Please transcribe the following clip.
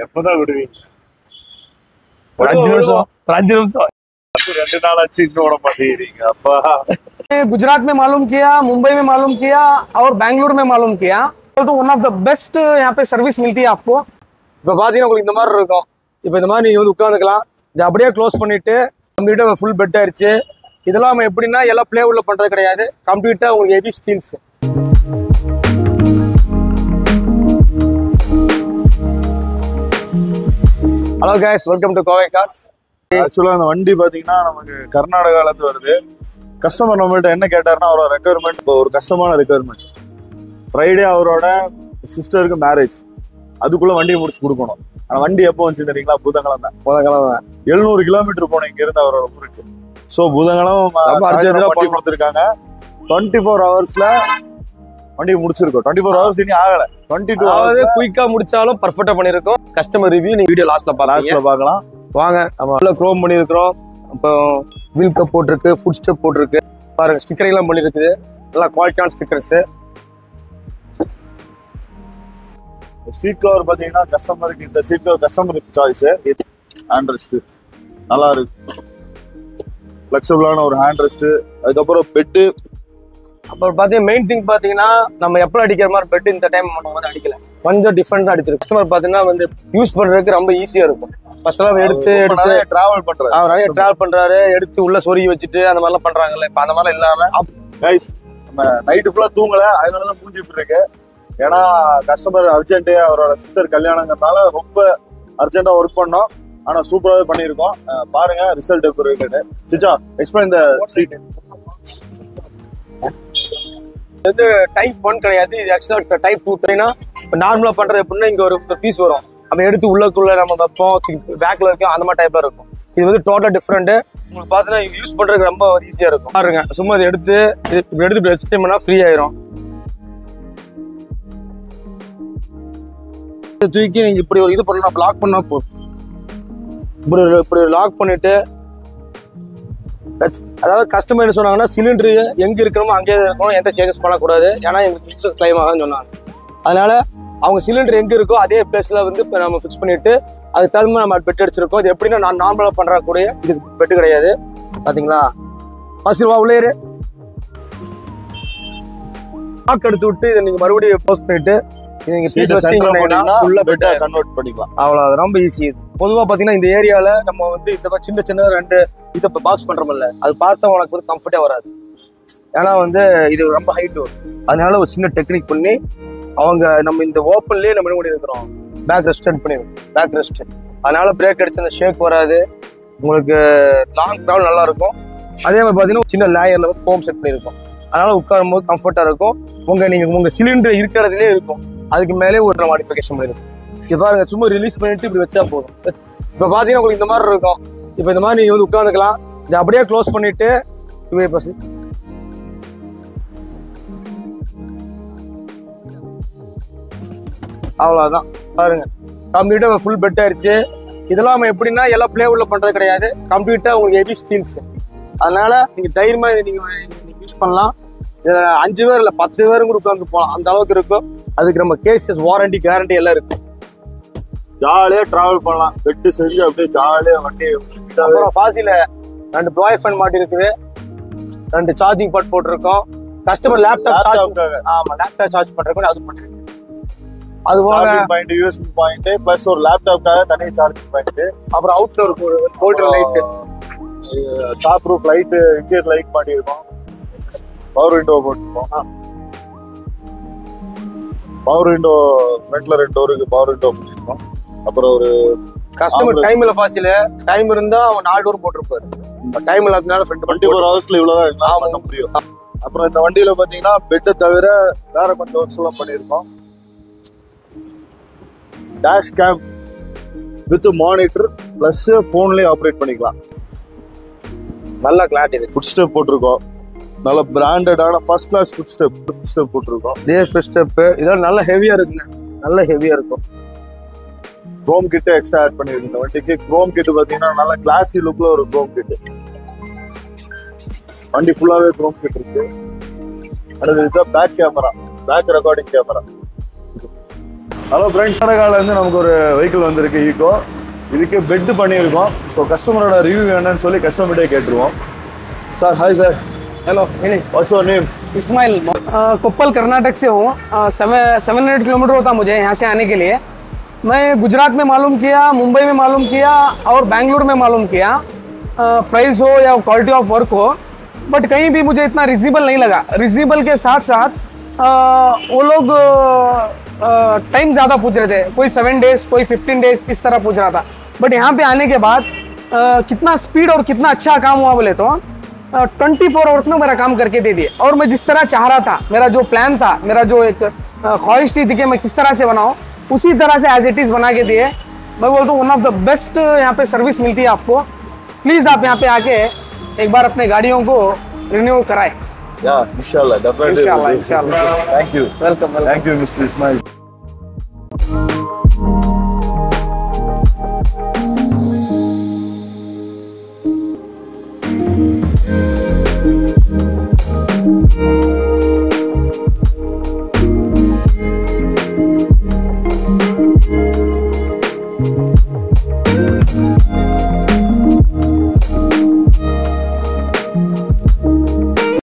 எப்பதான் விடுவீங்க? ஒரு 5 நிமிஷம் 2 நாள் ஆச்சு இன்னும் விட மாட்டேங்கிறீங்க. அப்பா गुजरात में मालूम किया, मुंबई में मालूम किया और बेंगलुरु में मालूम किया, तो वन ऑफ द बेस्ट यहाँ पे सर्विस मिलती है आपको. இப்போ பார்த்தீங்கன்னா உங்களுக்கு இந்த மாதிரி இருக்கும். இப்போ இந்த மாதிரி நீங்கள் வந்து உட்காந்துக்கலாம். இதை அப்படியே க்ளோஸ் பண்ணிட்டு கம்ப்ளீட்டாக ஃபுல் பெட் ஆயிடுச்சு. இதெல்லாம் நம்ம எப்படின்னா எல்லாம் பிளேவுட்ல பண்ணுறது கிடையாது. கம்ப்ளீட்டாக உங்களுக்கு heavy Steeles. Hello guys, welcome to Kovai cars. ஆக்சுவலாக அந்த வண்டி பார்த்தீங்கன்னா நமக்கு கர்நாடகாலேருந்து வருது. கஸ்டமர் நம்மள்ட்ட என்ன கேட்டாருன்னா அவரோட ரெக்குயர்மெண்ட், இப்போ ஒரு கஷ்டமான ரெக்குயர்மெண்ட். ஃப்ரைடே அவரோட சிஸ்டருக்கு மேரேஜ், அதுக்குள்ள வண்டியை முடிச்சு கொடுக்கணும். ஆனால் வண்டி எப்போ வந்துச்சு தெரியுங்களா? புதன்கிழமை 700 கிலோமீட்டர் போனோம் இங்கிருந்து அவரோட ஊருக்கு. ஸோ புதன்கிழமை வண்டி கொடுத்துருக்காங்க. 24 ஹவர்ஸ்ல வண்டி முடிச்சிருக்கோம். 24 ஹவர்ஸ் இனி ஆகல. 22 ஹவர்ஸ் குயிக்கா முடிச்சாலும் பர்ஃபெக்டா பண்ணிருக்கோம். கஸ்டமர் ரிவ்யூ நீங்க வீடியோ லாஸ்ட்ல பார்க்கலாம். வாங்க. நம்ம குரோம் பண்ணிருக்கிறோம். இப்போ வீல் கப் போட்டிருக்கு, ஃபுட் ஸ்டெப் போட்டிருக்கு. பாருங்க, ஸ்டிக்கரிங் எல்லாம் பண்ணிருக்குது. நல்லா குவாலிட்டியான ஸ்டிக்கர்ஸ். சீட் கவர் பாத்தீங்கன்னா கஸ்டமருக்கு இந்த சீட் கவர் கஸ்டமருக்கு சாய்ஸ். ஹேண்ட் ரெஸ்ட் நல்லா இருக்கு, ஃபிளெக்சிபிளான ஒரு ஹேண்ட் ரெஸ்ட். அதுக்கப்புறம் பெட்டு. அப்புறம் பாத்தீங்கன்னா மெயின் திங் பாத்தீங்கன்னா நம்ம எப்போ அடிக்கிற மாதிரி பெட் இந்த டைம் நம்ம வந்து அடிக்கல, கொஞ்சம் டிஃப்ரெண்டா அடிச்சிருக்கு. கஸ்டமர் பாத்தீங்கன்னா வந்து யூஸ் பண்றதுக்கு ரொம்ப ஈஸியா இருக்கும். ஃபர்ஸ்ட் எல்லாம் எடுத்து டிராவல் பண்றாரு, நிறைய டிராவல் பண்றாரு, எடுத்து உள்ள சொருகி வச்சுட்டு அந்த மாதிரிலாம் பண்றாங்கல்ல. இப்ப அந்த மாதிரிலாம் இல்லாம கைஸ் நம்ம நைட்டு ஃபுல்லா தூங்கல, அதனாலதான் மூஞ்சி இருக்கு. ஏன்னா கஸ்டமர் அர்ஜென்ட், அவரோட சிஸ்டர் கல்யாணங்கிறதுனால ரொம்ப அர்ஜென்டா ஒர்க் பண்ணோம். ஆனா சூப்பராகவே பண்ணியிருக்கோம். பாருங்க ரிசல்ட் எப்படி இருக்குது. சிச்சா எக்ஸ்பிளைன் த சீட். இது டைப் 1 கிடையாது, இது ஆக்சுவலா டைப் 2. நார்மலா பண்றது எப்படின்னா இங்க ஒரு பீஸ் வரும், நம்ம எடுத்து உள்ளக்குள்ள நம்ம வைப்போம், பேக்ல வைப்போம், அந்த மாதிரி டைப்ல இருக்கும். இது வந்து டோட்டலா டிஃப்ரெண்ட். உங்களுக்கு பார்த்தீங்கன்னா யூஸ் பண்றதுக்கு ரொம்ப ஈஸியா இருக்கும். பாருங்க, சும்மா இதை எடுத்து இப்படி வச்சுட்டோம்னா ஃப்ரீ ஆயிரும். தூக்கி நீங்க இப்படி ஒரு இது பண்ணலாம், லாக் பண்ணா போதும். இப்படி லாக் பண்ணிட்டு, அதாவது கஸ்டமர் என்ன சொன்னாங்கன்னா சிலிண்டர் எங்க இருக்கணுமோ அங்கேயே இருக்கணும், எந்த சேஞ்சஸ் பண்ணக்கூடாது. ஏன்னா எங்களுக்கு இன்சூரன்ஸ் கிளைம் ஆகான்னு சொன்னாங்க. அதனால அவங்க சிலிண்டர் எங்க இருக்கோ அதே பிளேஸ்ல வந்து இப்போ நம்ம ஃபிக்ஸ் பண்ணிட்டு அதுக்கு தகுந்த நம்ம பெட் அடிச்சிருக்கோம். இது எப்படின்னா நான் நார்மலா பண்ற கூட இது பெட்டு கிடையாது. பாத்தீங்களா? ஃபர்ஸ்ட் உள்ளே லாக் எடுத்து விட்டு இதை நீங்க மறுபடியும் போஸ்ட் பண்ணிட்டு கன்வெர்ட் பண்ணிக்கலாம். அவ்வளவு ரொம்ப ஈஸி. பொதுவா பாத்தீங்கன்னா இந்த ஏரியால நம்ம வந்து இந்த சின்ன சின்ன 2 இதை பாக்ஸ் பண்றோம்ல, அது பார்த்தா உனக்கு வந்து கம்ஃபர்டே வராது. ஏன்னா வந்து இது ரொம்ப ஹைட் வரும். அதனால ஒரு சின்ன டெக்னிக் பண்ணி அவங்க நம்ம இந்த ஓப்பன்லயே நம்ம என்ன பண்ணி இருக்கிறோம், பேக் ரெஸ்ட் பண்ணிடுவோம். பேக் ரெஸ்ட், அதனால பிரேக் அடிச்சு அந்த ஷேக் வராது. உங்களுக்கு லாங் டிராவல் நல்லா இருக்கும். அதே மாதிரி பாத்தீங்கன்னா சின்ன லேயர்ல ஃபோம் செட் பண்ணியிருக்கோம். அதனால உட்காரும் போது கம்ஃபர்ட்டா இருக்கும். உங்க சிலிண்டர் இருக்கிறதுலே இருக்கும், அதுக்கு மேலே ஒரு மாடிஃபிகேஷன் பண்ணிருக்கும். இது பாருங்க, சும்மா ரிலீஸ் பண்ணிட்டு இப்படி வச்சா போதும். இப்ப பாத்தீங்கன்னா உங்களுக்கு இந்த மாதிரி இருக்கும். இப்ப இந்த மாதிரி நீங்க வந்து உட்காந்துக்கலாம். இதை அப்படியே க்ளோஸ் பண்ணிட்டு அவ்வளவுதான். பாருங்க, கம்ப்ளீட்டா ஃபுல் பெட் ஆயிடுச்சு. இதெல்லாம் நம்ம எப்படின்னா எல்லாம் பிளேவுட்ல பண்றது கிடையாது. கம்ப்ளீட்டா உங்களுக்கு ஹெவி ஸ்டீல்ஸ். அதனால நீங்க தைரியமா இதை நீங்க யூஸ் பண்ணலாம். இதுல 5 பேர் இல்ல 10 பேரும் கூட உட்காந்து போகலாம், அந்த அளவுக்கு இருக்கும். அதுக்கு நம்ம கேசஸ், வாரண்டி, கேரண்டி எல்லாம் இருக்கு. ஜாலியா டிராவல் பண்ணலாம். பெட்டு செஞ்சு அப்படியே ஜாலியா வண்டி. அப்புறம் ஃபாசில 2 ப்ளோயர் ஃபேன் மாட்டி இருக்குது, 2 சார்ஜிங் பாட் போட்டிருக்கோம். கஸ்டமர் லேப்டாப் சார்ஜ், ஆமா லேப்டாப் சார்ஜ் பண்றதுக்கு அது பண்ணிருக்கு. அது charging point, USB point, plus ஒரு லேப்டாப்காக தனி சார்ஜிங் பாயிண்ட். அப்புறம் அவுட்ல ஒரு holder light, top roof light, interior light மாட்டியிருக்கோம். பவர் விண்டோ போட்டிருக்கோம். பவர் விண்டோ ஃப்ரண்ட்ல 2 டோருக்கு பவர் விண்டோ பண்ணிருக்கோம். அப்புறம் ஒரு கஸ்டமர் டைம் இல்ல, ஃபாசில டைம் இருந்தா அவன் 4 டோர் போட்டிருப்பாரு. டைம் இல்லாதனால 24 ஹவர்ஸ்ல இவ்வளவுதான் பண்ண முடியும். அப்புறம் இந்த வண்டியில பாத்தீங்கன்னா பெட்டை தவிர வேற கொஞ்சம் ஒர்க்ஸ் எல்லாம் பண்ணிருக்கோம். Dash cam with monitor plus போன்லயே ஆப்ரேட் பண்ணிக்கலாம். நல்ல கிளாரிட்டி. ஃபுட் ஸ்டெப் போட்டிருக்கோம். நல்ல பிராண்டடான ஃபர்ஸ்ட் கிளாஸ் ஃபுட் ஸ்டெப் போட்டிருக்கோம். ஃபுட் ஸ்டெப் இதெல்லாம் நல்ல ஹெவியா இருக்குங்க, நல்ல ஹெவியா இருக்கும். குரோம் கிட் எக்ஸ்ட்ரா ஆட் பண்ணிருக்கு இந்த வண்டிக்கு. குரோம் கிட் பாத்தீங்கன்னா நல்ல கிளாசி லுக்ல ஒரு குரோம் கிட். வண்டி ஃபுல்லாவே குரோம் கிட் இருக்கு. அடுத்து இதுதான் back camera, back recording camera. Hello friends, கர்நாடகாலேருந்து நமக்கு ஒரு வெஹிக்கிள் வந்திருக்கு ஈகோ. இதுக்கு பெட் பண்ணியிருக்கோம். ஸோ கஸ்டமரோட ரிவ்யூ என்னன்னு சொல்லி கஸ்டமர்கிட்டே கேட்டுருவோம். Sir, hi sir. Hello, what's your name? Ismail, Koppal Karnataka से हूँ। 700 किलोमीटर होता मुझे यहाँ से आने के लिए। मैं गुजरात में मालूम किया, मुंबई में मालूम किया और बेंगलुरु में मालूम किया। प्राइस हो या क्वालिटी ऑफ वर्क हो, बट कहीं भी मुझे इतना रिजनेबल नहीं लगा। रिजनेबल के साथ साथ वो लोग टाइम ज़्यादा पूछ रहे थे। कोई 7 डेज, कोई 15 डेज इस तरह पूछ रहा था। बट यहाँ पे आने के बाद कितना स्पीड और कितना अच्छा काम हुआ बोले तो 24 आवर्स में मेरा काम करके दे दिए। और मैं जिस तरह चाह रहा था, मेरा जो प्लान था, मेरा जो एक ख्वाहिश थी कि मैं किस तरह से बनाऊँ, उसी तरह से एज इट इज़ बना के दिए। मैं बोलता हूँ वन ऑफ द बेस्ट यहाँ पे सर्विस मिलती है आपको। प्लीज़ आप यहाँ पे आके एक बार अपने गाड़ियों को रिन्यू कराएं। Yeah, inshallah, definitely. Inshallah. Thank you. Welcome. Thank you, Mr. Ismail.